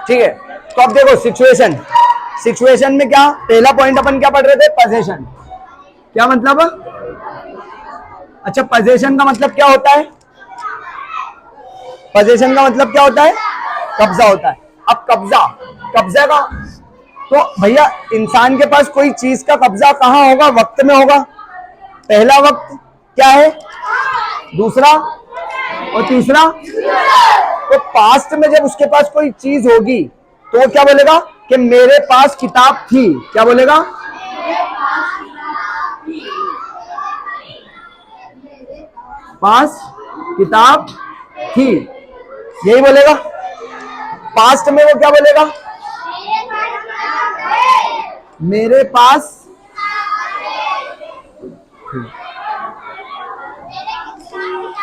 ठीक है, तो अब देखो सिचुएशन, सिचुएशन में क्या पहला पॉइंट अपन क्या पढ़ रहे थे, पोजेशन। क्या मतलब, अच्छा पोजेशन का मतलब क्या होता है, पोजेशन का मतलब क्या होता है, कब्जा होता है। अब कब्जा, कब्जा का तो भैया इंसान के पास कोई चीज का कब्जा कहां होगा, वक्त में होगा। पहला वक्त क्या है, दूसरा और तीसरा। तो पास्ट में जब उसके पास कोई चीज होगी तो वो क्या बोलेगा कि मेरे पास किताब थी। क्या बोलेगा, पास किताब थी, यही बोलेगा। पास्ट में वो क्या बोलेगा, मेरे पास।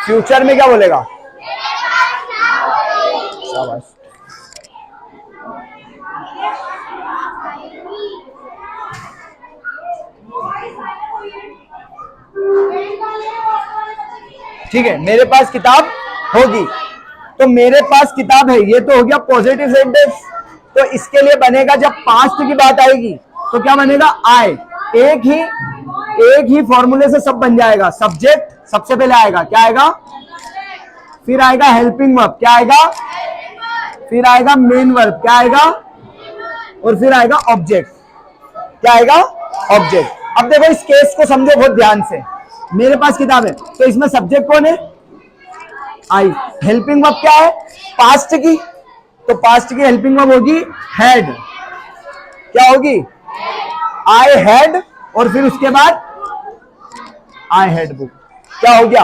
फ्यूचर में क्या बोलेगा, शाबाश। ठीक है, मेरे पास किताब होगी, तो मेरे पास किताब है, ये तो हो गया पॉजिटिव सेंटेंस। तो इसके लिए बनेगा, जब पास्ट की बात आएगी तो क्या बनेगा, आई। एक ही फॉर्मूले से सब बन जाएगा। सब्जेक्ट सबसे पहले आएगा, क्या आएगा, फिर आएगा हेल्पिंग वर्ब, क्या आएगा, फिर आएगा मेन वर्ब, क्या आएगा, और फिर आएगा ऑब्जेक्ट, क्या आएगा, ऑब्जेक्ट। अब देखो इस केस को समझो बहुत ध्यान से। मेरे पास किताब है, तो इसमें सब्जेक्ट कौन है, आई। हेल्पिंग वर्ब क्या है, पास्ट की, तो पास्ट की हेल्पिंग वर्ब होगी हैड। क्या होगी, आई हैड, और फिर उसके बाद आई हैड बुक। क्या हो गया,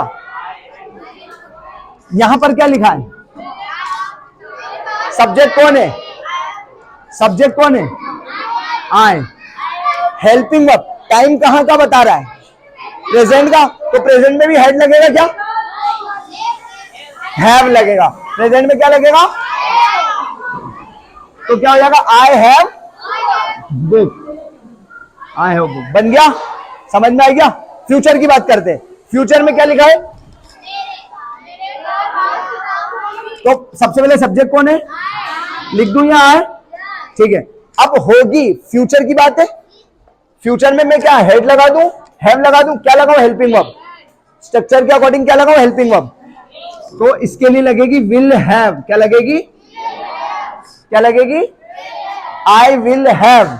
यहां पर क्या लिखा है, सब्जेक्ट कौन है, सब्जेक्ट कौन है, आई। हेल्पिंग वर्ब टाइम कहां का बता रहा है, प्रेजेंट का, तो प्रेजेंट में भी हैड लगेगा, क्या, हैव लगेगा। प्रेजेंट में क्या लगेगा, तो क्या हो जाएगा, I have book, I have book. बन गया, समझ में आ गया। फ्यूचर की बात करते हैं, फ्यूचर में क्या लिखा है, तो सबसे पहले सब्जेक्ट कौन है, लिख दूं या है, ठीक है। अब होगी, फ्यूचर की बात है, फ्यूचर में मैं क्या हेड लगा दूं, हैव लगा दूं, क्या लगाऊं, हेल्पिंग वर्ब। स्ट्रक्चर के अकॉर्डिंग क्या लगाऊं, हेल्पिंग वर्ब। तो इसके लिए लगेगी विल हैव, क्या लगेगी, क्या लगेगी, आई विल हैव।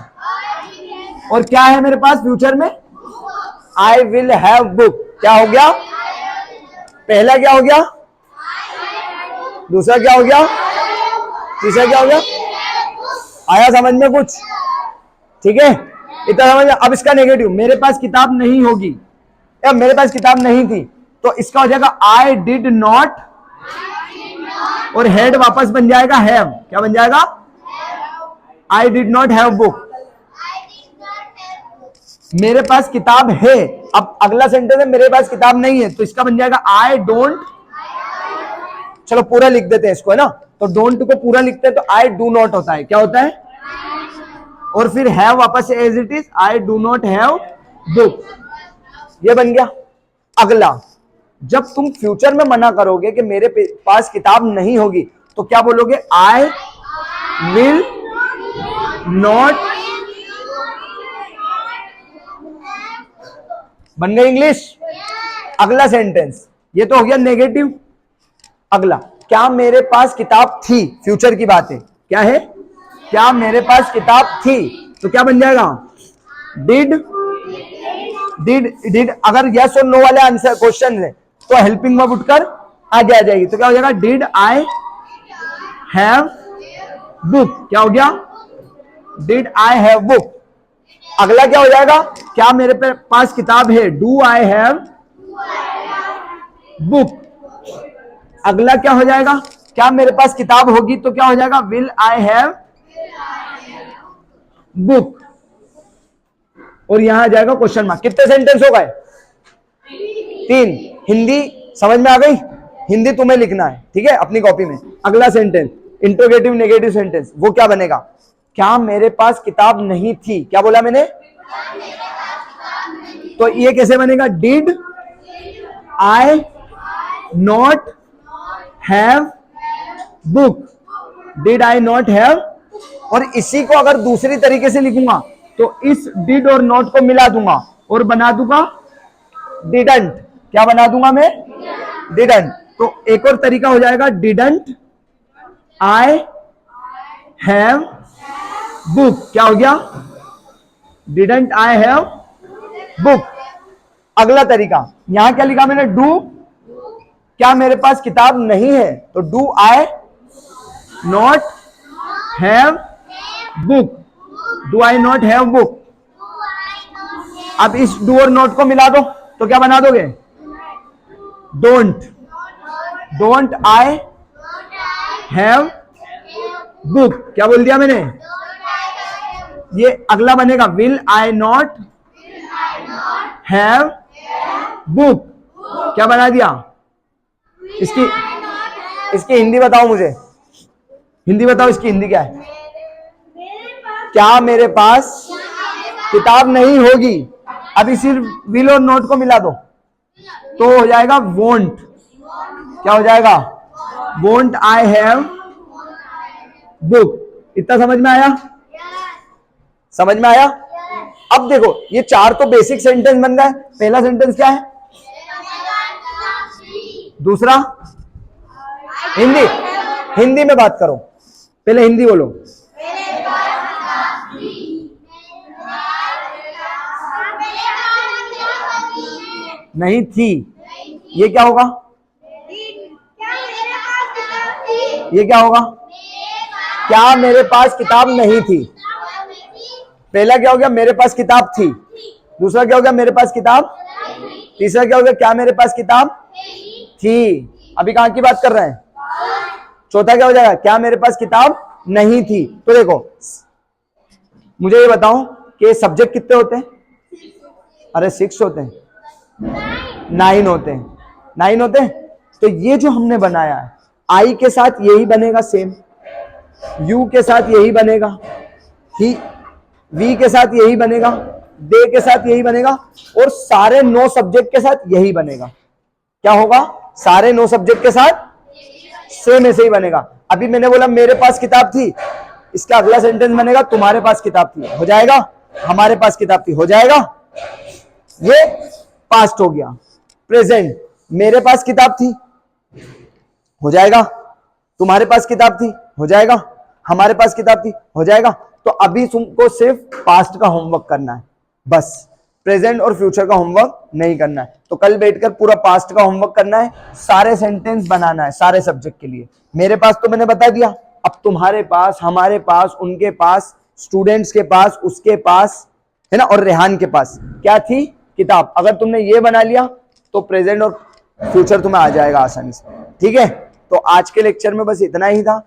और क्या है मेरे पास फ्यूचर में, आई विल हैव बुक। क्या हो गया, पहला क्या हो गया, दूसरा क्या हो गया, तीसरा क्या हो गया, आया समझ में कुछ, ठीक है, इतना समझ में। अब इसका नेगेटिव, मेरे पास किताब नहीं होगी, या मेरे पास किताब नहीं थी, तो इसका हो जाएगा आई डिड नॉट, और हेड वापस बन जाएगा हैव। क्या बन जाएगा, I did not have book. मेरे पास किताब है, अब अगला सेंटेंस है मेरे पास किताब नहीं है, तो इसका बन जाएगा आई डोंट, चलो पूरा लिख देते हैं इसको, है ना। तो डोंट को पूरा लिखते हैं तो आई डू नॉट होता है, क्या होता है, और फिर हैव वापस as it is, I do not have book. ये बन गया। अगला, जब तुम फ्यूचर में मना करोगे कि मेरे पास किताब नहीं होगी, तो क्या बोलोगे, आई विल नॉट। बन गई इंग्लिश। अगला सेंटेंस, ये तो हो गया नेगेटिव। अगला, क्या मेरे पास किताब थी, फ्यूचर की बात है, क्या है, क्या मेरे पास किताब थी, तो क्या बन जाएगा, डिड। डिड अगर यस और नो वाले आंसर क्वेश्चन है तो हेल्पिंग वर्ब उठकर आगे आ जाएगी, तो क्या हो जाएगा, डिड आई हैव बुक। क्या हो गया, डिड आई हैव बुक। अगला क्या हो जाएगा, क्या मेरे पास किताब है, डू आई हैव बुक। अगला क्या हो जाएगा, क्या मेरे पास किताब होगी, तो क्या हो जाएगा, विल आई हैव बुक। और यहां आ जाएगा क्वेश्चन मार्क। कितने सेंटेंस हो गए, 3। हिंदी समझ में आ गई, हिंदी तुम्हें लिखना है, ठीक है, अपनी कॉपी में। अगला सेंटेंस इंट्रोगेटिव नेगेटिव सेंटेंस, वो क्या बनेगा, क्या मेरे पास किताब नहीं थी। क्या बोला मैंने, तो ये कैसे बनेगा, did I not have book. Did I not have, और इसी को अगर दूसरी तरीके से लिखूंगा तो इस डिड और नॉट को मिला दूंगा और बना दूंगा डिडंट। क्या बना दूंगा मैं? डिडंट। तो एक और तरीका हो जाएगा, डिडंट आई हैव बुक। क्या हो गया? Didn't I have book. अगला तरीका, यहां क्या लिखा मैंने? डू, क्या मेरे पास किताब नहीं है? तो do I not have book, do I not have book. अब इस डू और नॉट को मिला दो तो क्या बना दोगे? Don't, don't I have book. क्या बोल दिया मैंने? ये अगला बनेगा, will I not have book. क्या बना दिया? इसकी हिंदी बताओ मुझे, हिंदी बताओ, इसकी हिंदी क्या है? क्या मेरे पास किताब नहीं होगी? अभी सिर्फ विल और नॉट को मिला दो तो हो जाएगा वोंट। क्या हो जाएगा? Won't I have book. इतना समझ में आया? समझ में आया? अब देखो, ये चार तो बेसिक सेंटेंस बन गए। पहला सेंटेंस क्या है? दूसरा हिंदी, हिंदी में बात करो, पहले हिंदी बोलो। नहीं थी, ये क्या होगा? ये क्या होगा? क्या मेरे पास किताब नहीं थी। पहला क्या हो गया? मेरे पास किताब थी। दूसरा क्या हो गया? मेरे पास किताब। तीसरा क्या हो गया? क्या मेरे पास किताब थी। अभी कहां की बात कर रहे हैं? चौथा क्या हो जाएगा? क्या मेरे पास किताब नहीं थी। तो देखो, मुझे ये बताओ कि सब्जेक्ट कितने होते हैं? अरे 6 होते हैं, 9 होते हैं, 9 होते हैं। तो ये जो हमने बनाया है, आई के साथ यही बनेगा सेम, यू के साथ यही बनेगा, ही वी के साथ यही बनेगा, दे के साथ यही बनेगा, और सारे 9 सब्जेक्ट के साथ यही बनेगा। क्या होगा? सारे 9 सब्जेक्ट के साथ सेम ऐसे ही बनेगा। अभी मैंने बोला मेरे पास किताब थी, इसका अगला सेंटेंस बनेगा तुम्हारे पास किताब थी। हो जाएगा? हमारे पास किताब थी। हो जाएगा? ये पास्ट हो गया। प्रेजेंट, मेरे पास किताब थी। हो जाएगा? तुम्हारे पास किताब थी। हो जाएगा? हमारे पास किताब थी। हो जाएगा? तो अभी तुमको सिर्फ पास्ट का होमवर्क करना है, बस प्रेजेंट और फ्यूचर का होमवर्क नहीं करना है। तो कल बैठकर पूरा पास्ट का होमवर्क करना है, सारे सेंटेंस बनाना है सारे सब्जेक्ट के लिए। मेरे पास तो मैंने बता दिया, अब तुम्हारे पास, हमारे पास, उनके पास, स्टूडेंट्स के पास, उसके पास, है ना, और रेहान के पास क्या थी? किताब। अगर तुमने ये बना लिया तो प्रेजेंट और फ्यूचर तुम्हें आ जाएगा आसानी से। ठीक है? तो आज के लेक्चर में बस इतना ही था।